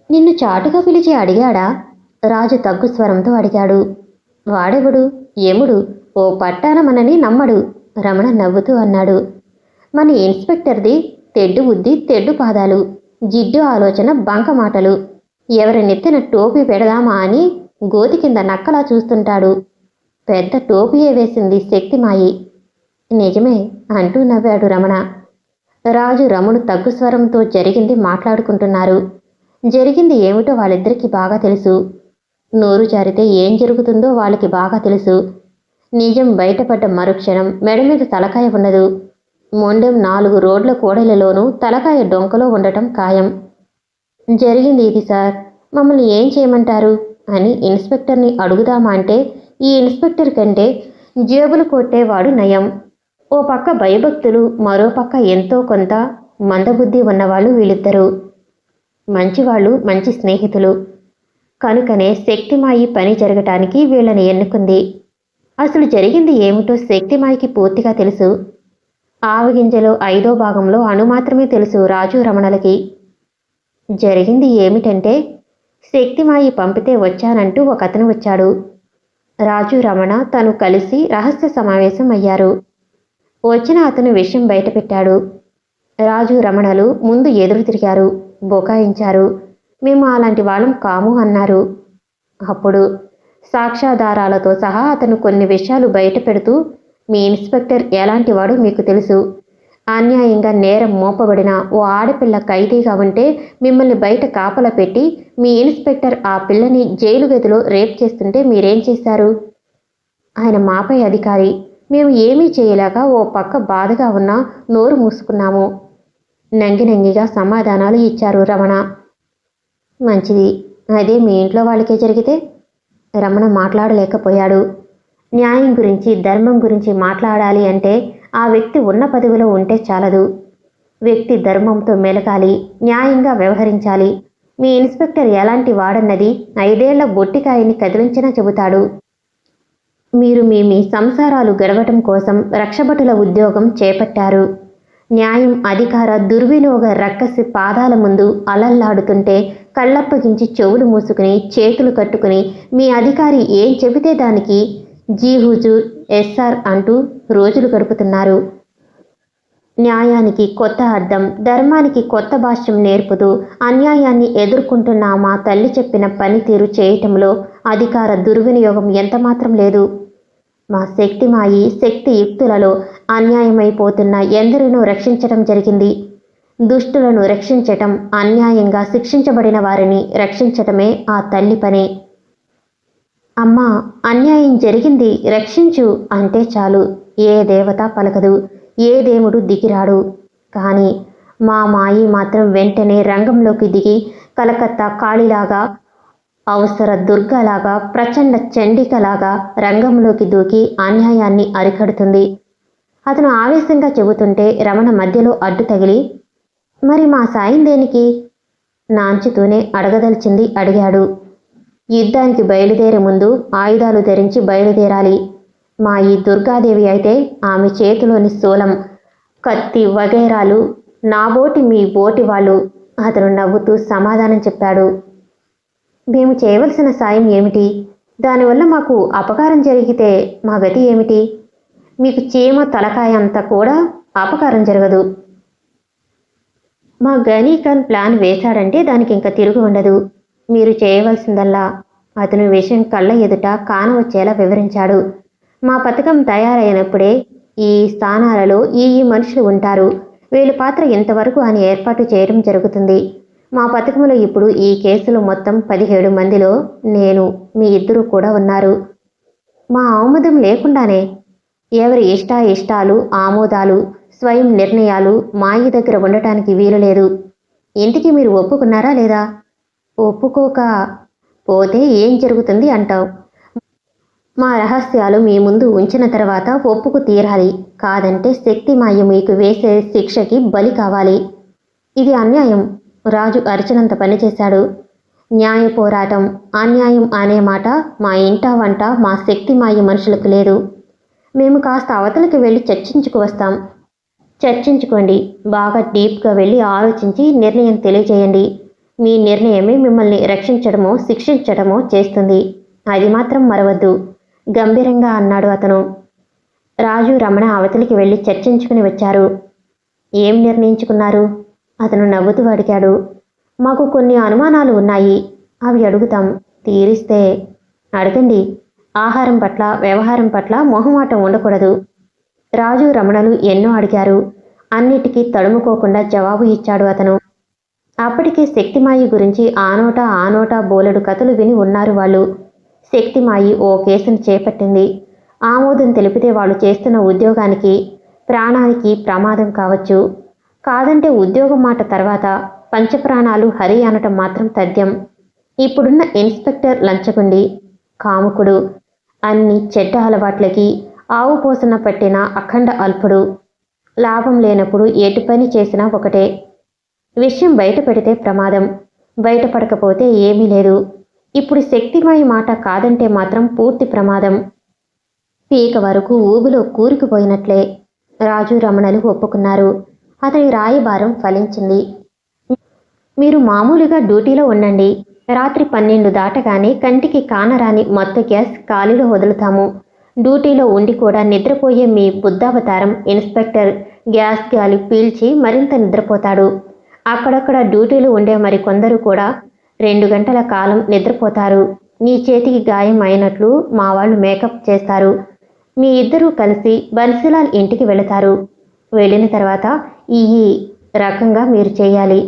నిన్ను చాటుగా పిలిచి అడిగాడా? రాజు తగ్గు స్వరంతో అడిగాడు. వాడెవడు? యముడు. ఓ పట్టాన మనని నమ్మడు. రమణ నవ్వుతూ అన్నాడు. మన ఇన్స్పెక్టర్ది తెడ్డు బుద్ధి, తెడ్డు పాదాలు, జిడ్డు ఆలోచన, బంక మాటలు. ఎవరి నెత్తిన టోపీ పెడదామా అని గోతి కింద నక్కలా చూస్తుంటాడు. పెద్ద టోపీయే వేసింది శక్తిమాయి. నిజమే అంటూ నవ్వాడు రమణ. రాజు రమణు తగ్గు స్వరంతో జరిగింది మాట్లాడుకుంటున్నారు. జరిగింది ఏమిటో వాళ్ళిద్దరికీ బాగా తెలుసు. నోరు జారితే ఏం జరుగుతుందో వాళ్ళకి బాగా తెలుసు. నిజం బయటపడ్డ మరుక్షణం మెడ మీద తలకాయ ఉండదు. మొండెం 4 రోడ్ల కూడలిలోనూ తలకాయ డొంకలో ఉండటం ఖాయం. జరిగింది ఇది సార్, మమ్మల్ని ఏం చేయమంటారు అని ఇన్స్పెక్టర్ని అడుగుదామా అంటే ఈ ఇన్స్పెక్టర్ కంటే జేబులు కొట్టేవాడు నయం. ఓ పక్క భయభక్తులు, మరో పక్క ఎంతో కొంత మందబుద్ధి ఉన్నవాళ్ళు వీళ్ళిద్దరూ. మంచివాళ్ళు, మంచి స్నేహితులు. కనుకనే శక్తిమాయి పని జరగటానికి వీళ్ళని ఎన్నుకుంది. అసలు జరిగింది ఏమిటో శక్తిమాయికి పూర్తిగా తెలుసు. ఆవగింజలో 5వ భాగంలో అణు మాత్రమే తెలుసు రాజు రమణలకి. జరిగింది ఏమిటంటే శక్తిమాయి పంపితే వచ్చానంటూ ఒకతను వచ్చాడు. రాజు రమణ తను కలిసి రహస్య సమావేశం అయ్యారు. వచ్చిన అతను విషయం బయటపెట్టాడు. రాజు రమణలు ముందు ఎదురు తిరిగారు, బొకాయించారు. మేము అలాంటి వాళ్ళం కాము అన్నారు. అప్పుడు సాక్ష్యాధారాలతో సహా అతను కొన్ని విషయాలు బయట పెడుతూ, మీ ఇన్స్పెక్టర్ ఎలాంటివాడో మీకు తెలుసు. అన్యాయంగా నేరం మోపబడిన ఓ ఆడపిల్ల ఖైదీగా ఉంటే మిమ్మల్ని బయట కాపలా పెట్టి మీ ఇన్స్పెక్టర్ ఆ పిల్లని జైలు గదిలో రేప్ చేస్తుంటే మీరేం చేశారు? ఆయన మాపై అధికారి. మేము ఏమీ చేయలేక ఓ పక్క బాధగా ఉన్నా నోరు మూసుకున్నాము. నంగినంగిగా సమాధానాలు ఇచ్చారు రమణ. మంచిది. అదే మీ ఇంట్లో వాళ్ళకే జరిగితే? రమణ మాట్లాడలేకపోయాడు. న్యాయం గురించి, ధర్మం గురించి మాట్లాడాలి అంటే ఆ వ్యక్తి ఉన్న పదవిలో ఉంటే చాలదు. వ్యక్తి ధర్మంతో మెలగాలి, న్యాయంగా వ్యవహరించాలి. మీ ఇన్స్పెక్టర్ ఎలాంటి వాడన్నది 5 ఏళ్ల బొట్టికాయని కదిలించినా చెబుతాడు. మీరు మీ సంసారాలు గడవటం కోసం రక్షభటుల ఉద్యోగం చేపట్టారు. న్యాయం, అధికార దుర్వినియోగ రక్కసి పాదాల ముందు అలల్లాడుతుంటే కళ్ళప్పగించి చెవులు మూసుకుని చేతులు కట్టుకుని మీ అధికారి ఏం చెబితే దానికి జీ హుజూర్, ఎస్ఆర్ అంటూ రోజులు గడుపుతున్నారు. న్యాయానికి కొత్త అర్థం, ధర్మానికి కొత్త భాష్యం నేర్పుతూ అన్యాయాన్ని ఎదుర్కొంటున్న మా తల్లి చెప్పిన పనితీరు చేయటంలో అధికార దుర్వినియోగం ఎంతమాత్రం లేదు. మా శక్తిమాయి శక్తి యుక్తులలో అన్యాయమైపోతున్న ఎందరినో రక్షించటం జరిగింది. దుష్టులను రక్షించటం, అన్యాయంగా శిక్షించబడిన వారిని రక్షించటమే ఆ తల్లి పని. అమ్మా, అన్యాయం జరిగింది, రక్షించు అంటే చాలు. ఏ దేవత పలకదు, ఏ దేవుడు దిగిరాడు. కానీ మా మాయి మాత్రం వెంటనే రంగంలోకి దిగి కలకత్తా కాళీలాగా, అవసర దుర్గలాగా, ప్రచండ చండికలాగా రంగంలోకి దూకి అన్యాయాన్ని అరికడుతుంది. అతను ఆవేశంగా చెబుతుంటే రమణ మధ్యలో అడ్డు తగిలి, మరి మా సాయం దేనికి నాంచుతూనే అడగదలిచింది అడిగాడు. యుద్ధానికి బయలుదేరే ముందు ఆయుధాలు ధరించి బయలుదేరాలి. మా ఈ దుర్గాదేవి అయితే ఆమె చేతిలోని శూలం, కత్తి వగైరాలు నాబోటి మీ బోటి వాళ్ళు. అతను నవ్వుతూ సమాధానం చెప్పాడు. మేము చేయవలసిన సాయం ఏమిటి? దానివల్ల మాకు అపకారం జరిగితే మా గతి ఏమిటి? మీకు చీమ తలకాయ అంతా కూడా అపకారం జరగదు. మా గనీఖాన్ ప్లాన్ వేశాడంటే దానికి ఇంకా తిరుగు ఉండదు. మీరు చేయవలసిందల్లా అతను విషయం కళ్ళ ఎదుట కానవచ్చేలా వివరించాడు. మా పథకం తయారైనప్పుడే ఈ స్థానాలలో ఈ మనుషులు ఉంటారు, వీళ్ళ పాత్ర ఇంతవరకు అని ఏర్పాటు చేయడం జరుగుతుంది. మా పథకంలో ఇప్పుడు ఈ కేసులో మొత్తం 17 మందిలో నేను, మీ ఇద్దరు కూడా ఉన్నారు. మా ఆమోదం లేకుండానే ఎవరి ఇష్టాలు, ఆమోదాలు, స్వయం నిర్ణయాలు మాయి దగ్గర ఉండటానికి వీలు లేదు. ఇంతకీ మీరు ఒప్పుకున్నారా లేదా? ఒప్పుకోక పోతే ఏం జరుగుతుంది అంటావు? మా రహస్యాలు మీ ముందు ఉంచిన తర్వాత ఒప్పుకు తీరాలి. కాదంటే శక్తిమాయ మీకు వేసే శిక్షకి బలి కావాలి. ఇది అన్యాయం. రాజు అరిచినంత పనిచేశాడు. న్యాయ పోరాటం, అన్యాయం అనే మాట మా ఇంట వంట మా శక్తిమాయ మనుషులకు లేదు. మేము కాస్త అవతలకి వెళ్ళి చర్చించుకు వస్తాం. చర్చించుకోండి. బాగా డీప్గా వెళ్ళి ఆలోచించి నిర్ణయం తెలియజేయండి. మీ నిర్ణయమే మిమ్మల్ని రక్షించడమో శిక్షించడమో చేస్తుంది. అది మాత్రం మరవద్దు గంభీరంగా అన్నాడు అతను. రాజు రమణ అవతలికి వెళ్ళి చర్చించుకుని వచ్చారు. ఏం నిర్ణయించుకున్నారు? అతను నవ్వుతూ అడిగాడు. మాకు కొన్ని అనుమానాలు ఉన్నాయి, అవి అడుగుతాం, తీరిస్తే. అడగండి. ఆహారం పట్ల వ్యవహారం పట్ల మొహమాటం ఉండకూడదు. రాజు రమణలు ఎన్నో అడిగారు. అన్నిటికీ తడుముకోకుండా జవాబు ఇచ్చాడు అతను. అప్పటికే శక్తిమాయి గురించి ఆ నోటా బోలెడు కథలు విని ఉన్నారు వాళ్ళు. శక్తిమాయి ఓ కేసును చేపట్టింది. ఆమోదం తెలిపితే వాళ్ళు చేస్తున్న ఉద్యోగానికి ప్రాణానికి ప్రమాదం కావచ్చు. కాదంటే ఉద్యోగం మాట తర్వాత పంచప్రాణాలు హరి అనటం మాత్రం తథ్యం. ఇప్పుడున్న ఇన్స్పెక్టర్ లంచగుండి, కాముకుడు, అన్ని చెడ్డ అలవాట్లకి ఆవు పోసన పట్టిన అఖండ అల్పుడు. లాభం లేనప్పుడు ఎటు పని చేసినా ఒకటే. విషయం బయట పెడితే ప్రమాదం, బయటపడకపోతే ఏమీ లేదు. ఇప్పుడు శక్తిమాయి మాట కాదంటే మాత్రం పూర్తి ప్రమాదం. పీక వరకు ఊబిలో కూరుకుపోయినట్లే. రాజు రమణలు ఒప్పుకున్నారు. అతని రాయబారం ఫలించింది. మీరు మామూలుగా డ్యూటీలో ఉండండి. రాత్రి 12 దాటగానే కంటికి కానరాని మత్తు గ్యాస్ గాలిలో వదులుతాము. డ్యూటీలో ఉండి కూడా నిద్రపోయే మీ బుద్ధావతారం ఇన్స్పెక్టర్ గ్యాస్ గాలి పీల్చి మరింత నిద్రపోతాడు. అక్కడక్కడ డ్యూటీలో ఉండే మరికొందరు కూడా 2 గంటల కాలం నిద్రపోతారు. నీ చేతికి గాయం అయినట్లు మా వాళ్ళు మేకప్ చేస్తారు. మీ ఇద్దరూ కలిసి బన్సీలాల్ ఇంటికి వెళతారు. వెళ్ళిన తర్వాత ఈ రకంగా మీరు చేయాలి.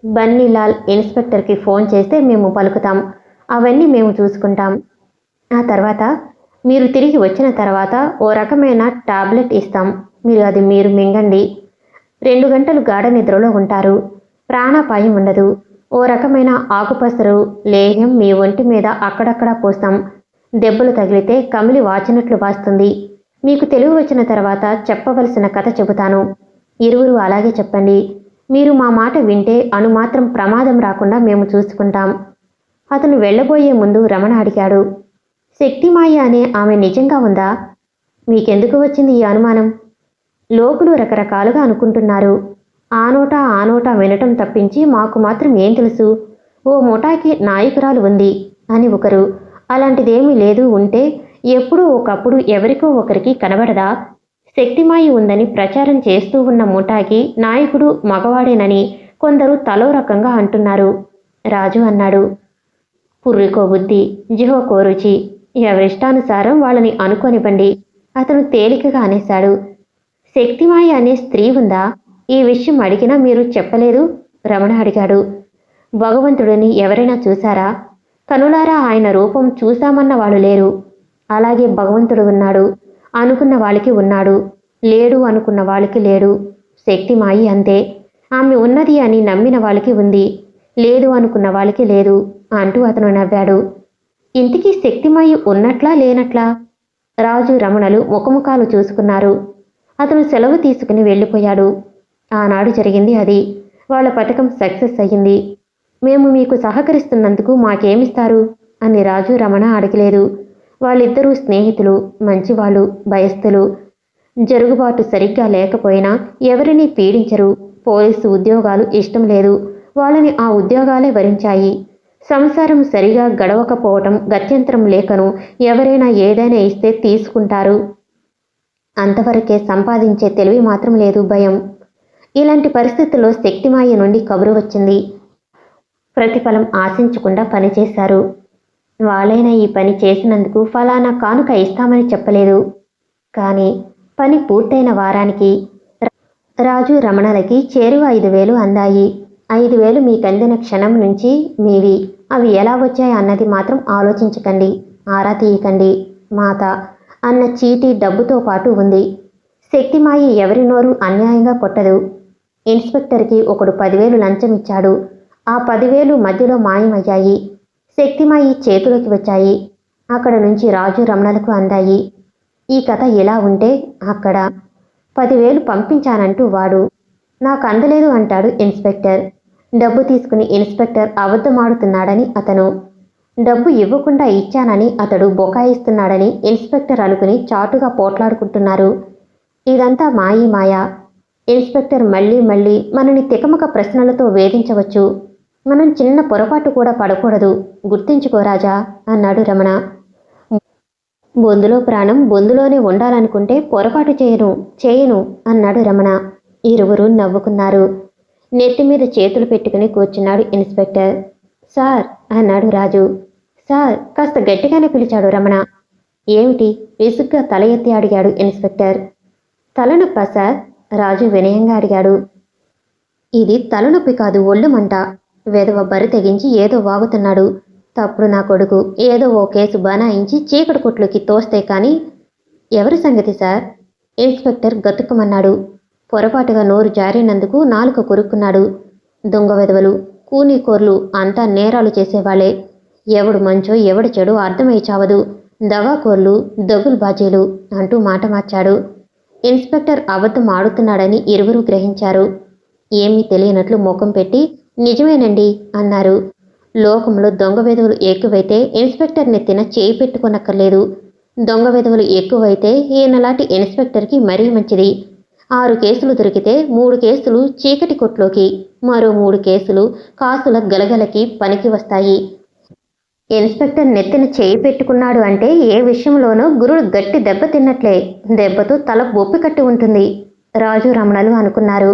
బన్నీలాల్ ఇన్స్పెక్టర్కి ఫోన్ చేస్తే మేము పలుకుతాం. అవన్నీ మేము చూసుకుంటాం. ఆ తర్వాత మీరు తిరిగి వచ్చిన తర్వాత ఓ రకమైన టాబ్లెట్ ఇస్తాం. మీరు మింగండి. 2 గంటలు గాఢ నిద్రలో ఉంటారు. ప్రాణాపాయం ఉండదు. ఓ రకమైన ఆకుపసరు లేహ్యం మీ ఒంటి మీద అక్కడక్కడా పోస్తాం. దెబ్బలు తగిలితే కమిలి వాచినట్లు వాస్తుంది. మీకు తెలివి వచ్చిన తర్వాత చెప్పవలసిన కథ చెబుతాను. ఇరువురు అలాగే చెప్పండి. మీరు మా మాట వింటే అణుమాత్రం ప్రమాదం రాకుండా మేము చూసుకుంటాం. అతను వెళ్ళబోయే ముందు రమణ అడిగాడు. శక్తిమాయ అనే ఆమె నిజంగా ఉందా? మీకెందుకు వచ్చింది ఈ అనుమానం? లోకులు రకరకాలుగా అనుకుంటున్నారు. ఆ నోటా వినటం తప్పించి మాకు మాత్రం ఏం తెలుసు? ఓ ముఠాకి నాయకురాలు ఉంది అని ఒకరు. అలాంటిదేమీ లేదు. ఉంటే ఎప్పుడూ ఒకప్పుడు ఎవరికో ఒకరికి కనబడదా? శక్తిమాయి ఉందని ప్రచారం చేస్తూ ఉన్న ముఠాకి నాయకుడు మగవాడేనని కొందరు తలో రకంగా అంటున్నారు. రాజు అన్నాడు. పుర్రికో బుద్ధి, జిహోకో రుచి, ఎవరిష్టానుసారం వాళ్ళని అనుకోనివ్వండి. అతను తేలికగా అనేశాడు. శక్తిమాయి అనే స్త్రీ ఉందా? ఈ విషయం అడిగినా మీరు చెప్పలేదు? రమణ అడిగాడు. భగవంతుడిని ఎవరైనా చూశారా? కనులారా ఆయన రూపం చూశామన్న వాళ్ళు లేరు. అలాగే భగవంతుడు ఉన్నాడు అనుకున్న వాళ్ళకి ఉన్నాడు, లేడు అనుకున్న వాళ్ళకి లేడు. శక్తిమాయి అంతే. ఆమె ఉన్నది అని నమ్మిన వాళ్ళకి ఉంది, లేదు అనుకున్న వాళ్ళకి లేదు అంటూ అతను నవ్వాడు. ఇంతకీ శక్తిమాయి ఉన్నట్లా లేనట్లా? రాజు రమణలు ముఖముఖాలు చూసుకున్నారు. అతను సెలవు తీసుకుని వెళ్ళిపోయాడు. ఆనాడు జరిగింది అది. వాళ్ళ పథకం సక్సెస్ అయ్యింది. మేము మీకు సహకరిస్తున్నందుకు మాకేమిస్తారు అని రాజు రమణ అడగలేదు. వాళ్ళిద్దరూ స్నేహితులు, మంచివాళ్ళు, భయస్థులు. జరుగుబాటు సరిగ్గా లేకపోయినా ఎవరినీ పీడించరు. పోలీసు ఉద్యోగాలు ఇష్టం లేదు. వాళ్ళని ఆ ఉద్యోగాలే వరించాయి. సంసారం సరిగా గడవకపోవటం గత్యంతరం లేకను ఎవరైనా ఏదైనా ఇస్తే తీసుకుంటారు. అంతవరకే సంపాదించే తెలివి మాత్రం లేదు, భయం. ఇలాంటి పరిస్థితుల్లో శక్తిమాయ నుండి కబురు వచ్చింది. ప్రతిఫలం ఆశించకుండా పనిచేశారు. వాళ్ళైనా ఈ పని చేసినందుకు ఫలానా కానుక ఇస్తామని చెప్పలేదు. కానీ పని పూర్తయిన వారానికి రాజు రమణలకి చేరువ 5,000 అందాయి. 5,000 మీకందిన క్షణం నుంచి మీవి. అవి ఎలా వచ్చాయి అన్నది మాత్రం ఆలోచించకండి, ఆరా తీయకండి. మాత అన్న చీటీ డబ్బుతో పాటు ఉంది. శక్తిమాయి ఎవరి నోరు అన్యాయంగా కొట్టదు. ఇన్స్పెక్టర్కి ఒకడు 10,000 లంచం ఇచ్చాడు. ఆ 10,000 మధ్యలో మాయమయ్యాయి. శక్తిమాయి చేతిలోకి వచ్చాయి. అక్కడ నుంచి రాజు రమణలకు అందాయి. ఈ కథ ఎలా ఉంటే అక్కడ 10,000 పంపించానంటూ వాడు నాకు అందలేదు అంటాడు ఇన్స్పెక్టర్. డబ్బు తీసుకుని ఇన్స్పెక్టర్ అబద్ధమాడుతున్నాడని అతను, డబ్బు ఇవ్వకుండా ఇచ్చానని అతడు బొకాయిస్తున్నాడని ఇన్స్పెక్టర్ అనుకుని చాటుగా పోట్లాడుకుంటున్నారు. ఇదంతా మాయ. ఇన్స్పెక్టర్ మళ్ళీ మనని తికమక ప్రశ్నలతో వేధించవచ్చు. మనం చిన్న పొరపాటు కూడా పడకూడదు, గుర్తించుకో రాజా అన్నాడు రమణ. బొందులో ప్రాణం బొందులోనే ఉండాలనుకుంటే పొరపాటు చేయను అన్నాడు రమణ. ఇరువురు నవ్వుకున్నారు. నెత్తి మీద చేతులు పెట్టుకుని కూర్చున్నాడు ఇన్స్పెక్టర్. సార్ అన్నాడు రాజు. సార్ కాస్త గట్టిగానే పిలిచాడు రమణ. ఏమిటి విసుగ్గా తల ఎత్తి అడిగాడు ఇన్స్పెక్టర్. తలనొప్పా సార్? రాజు వినయంగా అడిగాడు. ఇది తలనొప్పి కాదు, ఒళ్ళు మంట. వెధవ బరి తెగించి ఏదో వాగుతున్నాడు. తప్పుడు నా కొడుకు ఏదో ఓ కేసు బనాయించి చీకటి కొట్లోకి తోస్తే కానీ. ఎవరి సంగతి సార్? ఇన్స్పెక్టర్ గతుక్కుమన్నాడు. పొరపాటుగా నోరు జారినందుకు నాలుక కొరుక్కున్నాడు. దొంగ వెధవలు, కూనీకోర్లు అంతా నేరాలు చేసేవాళ్లే. ఎవడు మంచో ఎవడు చెడు అర్థమై చావదు. దగాకోర్లు, దగులు బాజీలు అంటూ మాట మార్చాడు. ఇన్స్పెక్టర్ అబద్ధం ఆడుతున్నాడని ఇరువురు గ్రహించారు. ఏమీ తెలియనట్లు ముఖం పెట్టి నిజమేనండి అన్నారు. లోకంలో దొంగ వెధవులు ఎక్కువైతే ఇన్స్పెక్టర్ నెత్తిన చేయి పెట్టుకొనక్కర్లేదు. దొంగ వెధవులు ఎక్కువైతే ఈయనలాంటి ఇన్స్పెక్టర్కి మరీ మంచిది. 6 కేసులు దొరికితే 3 కేసులు చీకటి కొట్లోకి, మరో 3 కేసులు కాసుల గలగలకి పనికి వస్తాయి. ఇన్స్పెక్టర్ నెత్తిన చేయి పెట్టుకున్నాడు అంటే ఏ విషయంలోనూ గురుడు గట్టి దెబ్బ తిన్నట్లే. దెబ్బతో తల బొప్పి కట్టి ఉంటుంది. రాజు రమణలు అనుకున్నారు.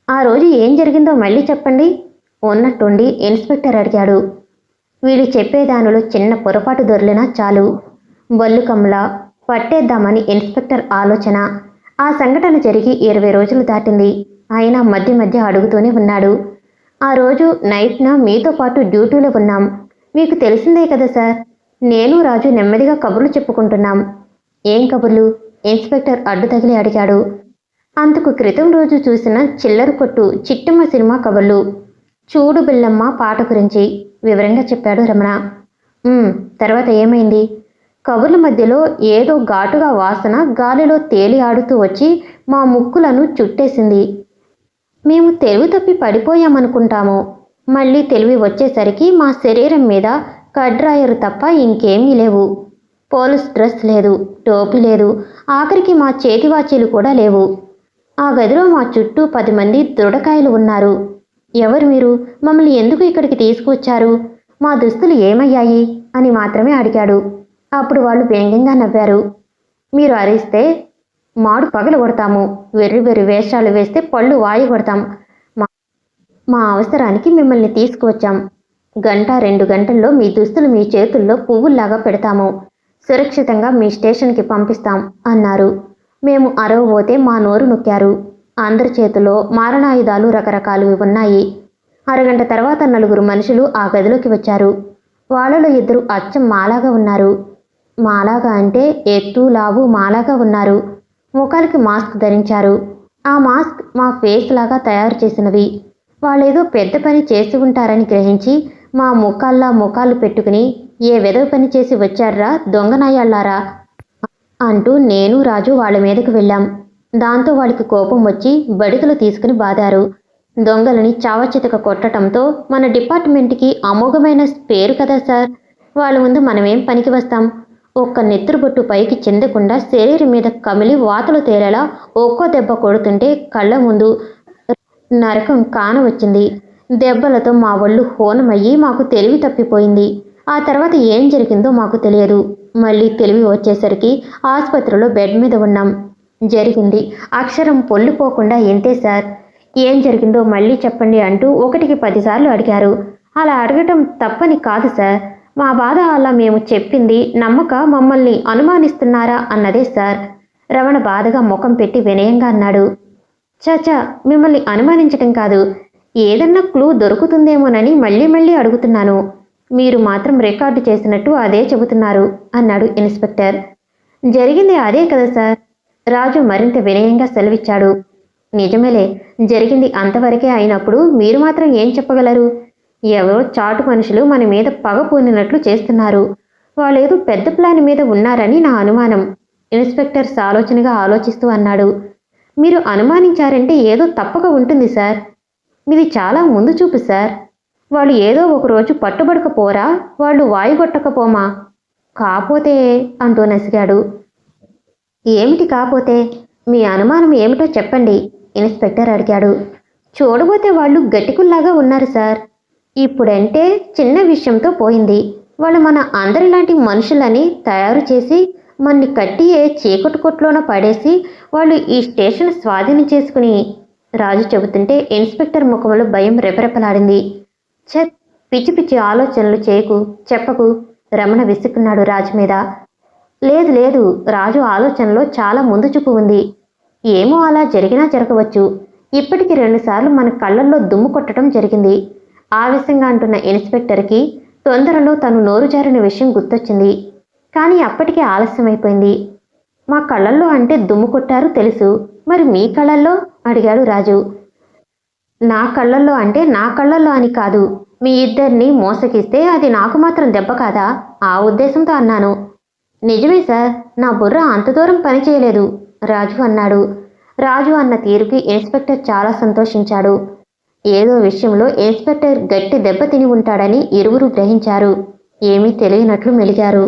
ఆ రోజు ఏం జరిగిందో మళ్ళీ చెప్పండి ఉన్నట్టుండి ఇన్స్పెక్టర్ అడిగాడు. వీళ్ళు చెప్పేదానిలో చిన్న పొరపాటు దొర్లినా చాలు బల్లుకమ్లా పట్టేద్దామని ఇన్స్పెక్టర్ ఆలోచన. ఆ సంఘటన జరిగి 20 రోజులు దాటింది. అయినా మధ్య మధ్య అడుగుతూనే ఉన్నాడు. ఆ రోజు నైట్న మీతో పాటు డ్యూటీలో ఉన్నాం. మీకు తెలిసిందే కదా సార్. నేను రాజు నెమ్మదిగా కబుర్లు చెప్పుకుంటున్నాం. ఏం కబుర్లు? ఇన్స్పెక్టర్ అడ్డు తగిలి అడిగాడు. అంతకు క్రితం రోజు చూసిన చిల్లర కొట్టు చిట్టమ్మ సినిమా కబుర్లు, చూడు బిల్లమ్మ పాట గురించి వివరంగా చెప్పాడు రమణ. తర్వాత ఏమైంది? కబుర్ల మధ్యలో ఏదో ఘాటుగా వాసన గాలిలో తేలి ఆడుతూ వచ్చి మా ముక్కులను చుట్టేసింది. మేము తెలివి తప్పి పడిపోయామనుకుంటాము. మళ్ళీ తెలివి వచ్చేసరికి మా శరీరం మీద కడ్రాయరు తప్ప ఇంకేమీ లేవు. పోలీస్ డ్రెస్ లేదు, టోపీ లేదు, ఆఖరికి మా చేతివాచీలు కూడా లేవు. ఆ గదిలో మా చుట్టూ 10 మంది దృఢకాయలు ఉన్నారు. ఎవరు మీరు? మమ్మల్ని ఎందుకు ఇక్కడికి తీసుకువచ్చారు? మా దుస్తులు ఏమయ్యాయి అని మాత్రమే అడిగాడు. అప్పుడు వాళ్ళు వ్యంగ్యంగా నవ్వారు. మీరు అరిస్తే మాడు పగలు కొడతాము, వెర్రి వెర్రి వేషాలు వేస్తే పళ్ళు వాయి కొడతాం. మా అవసరానికి మిమ్మల్ని తీసుకువచ్చాం. 1-2 గంటల్లో మీ దుస్తులు మీ చేతుల్లో పువ్వుల్లాగా పెడతాము. సురక్షితంగా మీ స్టేషన్కి పంపిస్తాం అన్నారు. మేము అరవబోతే మా నోరు నొక్కారు. అందరి చేతిలో మారణాయుధాలు రకరకాలువి ఉన్నాయి. అరగంట తర్వాత 4 మనుషులు ఆ గదిలోకి వచ్చారు. వాళ్ళలో 2 అచ్చం మాలాగా ఉన్నారు. మాలాగా అంటే ఎత్తు లావు మాలాగా ఉన్నారు. ముఖాలకి మాస్క్ ధరించారు. ఆ మాస్క్ మా ఫేస్ లాగా తయారు చేసినవి. వాళ్ళేదో పెద్ద పని చేసి ఉంటారని గ్రహించి మా ముఖాలు పెట్టుకుని ఏ వెధవ పని చేసి వచ్చారా దొంగనాయాళ్ళారా అంటూ నేను రాజు వాళ్ళ మీదకు వెళ్ళాం. దాంతో వాళ్ళకి కోపం వచ్చి బడికలు తీసుకుని బాదారు. దొంగలని చావచితక కొట్టడంతో మన డిపార్ట్మెంట్కి అమోఘమైన పేరు కదా సార్. వాళ్ళ ముందు మనమేం పనికి వస్తాం? ఒక్క నెత్తురుబొట్టు పైకి చెందకుండా శరీరం మీద కమిలి వాతలు తేలేలా ఒక్కో దెబ్బ కొడుతుంటే కళ్ళ ముందు నరకం కాన వచ్చింది. దెబ్బలతో మా ఒళ్ళు హోనమయ్యి మాకు తెలివి తప్పిపోయింది. ఆ తర్వాత ఏం జరిగిందో మాకు తెలియదు. మళ్ళీ తెలివి వచ్చేసరికి ఆసుపత్రిలో బెడ్ మీద ఉన్నాం. జరిగింది అక్షరం పొల్లిపోకుండా ఇంతే సార్. ఏం జరిగిందో మళ్ళీ చెప్పండి అంటూ 1కి 10 సార్లు అడిగారు. అలా అడగటం తప్పని కాదు సార్. మా బాధ అలా మేము చెప్పింది నమ్మక మమ్మల్ని అనుమానిస్తున్నారా అన్నదే సార్. రమణ బాధగా ముఖం పెట్టి వినయంగా అన్నాడు. చాచా, మిమ్మల్ని అనుమానించటం కాదు, ఏదన్నా క్లూ దొరుకుతుందేమోనని మళ్ళీ అడుగుతున్నాను. మీరు మాత్రం రికార్డు చేసినట్టు అదే చెబుతున్నారు అన్నాడు ఇన్స్పెక్టర్. జరిగింది అదే కదా సార్. రాజు మరింత వినయంగా సెలవిచ్చాడు. నిజమేలే, జరిగింది అంతవరకే అయినప్పుడు మీరు మాత్రం ఏం చెప్పగలరు? ఎవరో చాటు మనుషులు మన మీద పగ పూనినట్లు చేస్తున్నారు. వాళ్ళేదో పెద్ద ప్లాన్ మీద ఉన్నారని నా అనుమానం. ఇన్స్పెక్టర్ సాలోచనగా ఆలోచిస్తూ అన్నాడు. మీరు అనుమానించారంటే ఏదో తప్పక ఉంటుంది సార్. మీది చాలా ముందు చూపు సార్. వాళ్ళు ఏదో ఒకరోజు పట్టుబడకపోరా? వాళ్ళు వాయుగొట్టకపోమా? కాపోతే అంటూ నసిగాడు. ఏమిటి కాపోతే? మీ అనుమానం ఏమిటో చెప్పండి ఇన్స్పెక్టర్ అడిగాడు. చూడబోతే వాళ్ళు గట్టికుల్లాగా ఉన్నారు సార్. ఇప్పుడంటే చిన్న విషయంతో పోయింది. వాళ్ళు మన అందరిలాంటి మనుషులని తయారు చేసి మన్ని కట్టి ఏ చీకటి కొట్టులోన పడేసి వాళ్ళు ఈ స్టేషన్ స్వాధీనం చేసుకుని రాజు చెబుతుంటే ఇన్స్పెక్టర్ ముఖంలో భయం రెపరెపలాడింది. ఛత్, పిచ్చి పిచ్చి ఆలోచనలు చేయకు, చెప్పకు, రమణ విసుక్కున్నాడు రాజు మీద. లేదు లేదు, రాజు ఆలోచనలో చాలా ముందు చూపు ఉంది. ఏమో అలా జరిగినా జరగవచ్చు. ఇప్పటికి 2 సార్లు మన కళ్ళల్లో దుమ్ము కొట్టడం జరిగింది. ఆవేశంగా అంటున్న ఇన్స్పెక్టర్కి తొందరలో తను నోరు జారిన విషయం గుర్తొచ్చింది. కానీ అప్పటికే ఆలస్యమైపోయింది. మా కళ్ళల్లో అంటే దుమ్ము కొట్టారు తెలుసు, మరి మీ కళ్ళల్లో అడిగాడు రాజు. నా కళ్ళల్లో అంటే నా కళ్ళల్లో అని కాదు, మీ ఇద్దరిని మోసగిస్తే అది నాకు మాత్రం దెబ్బ కాదా, ఆ ఉద్దేశంతో అన్నాను. నిజమే సార్, నా బుర్ర అంత దూరం పనిచేయలేదు రాజు అన్నాడు. రాజు అన్న తీరుకి ఇన్స్పెక్టర్ చాలా సంతోషించాడు. ఏదో విషయంలో ఇన్స్పెక్టర్ గట్టి దెబ్బ తిని ఉంటాడని ఇరువురు గ్రహించారు. ఏమీ తెలియనట్లు మెలిగారు.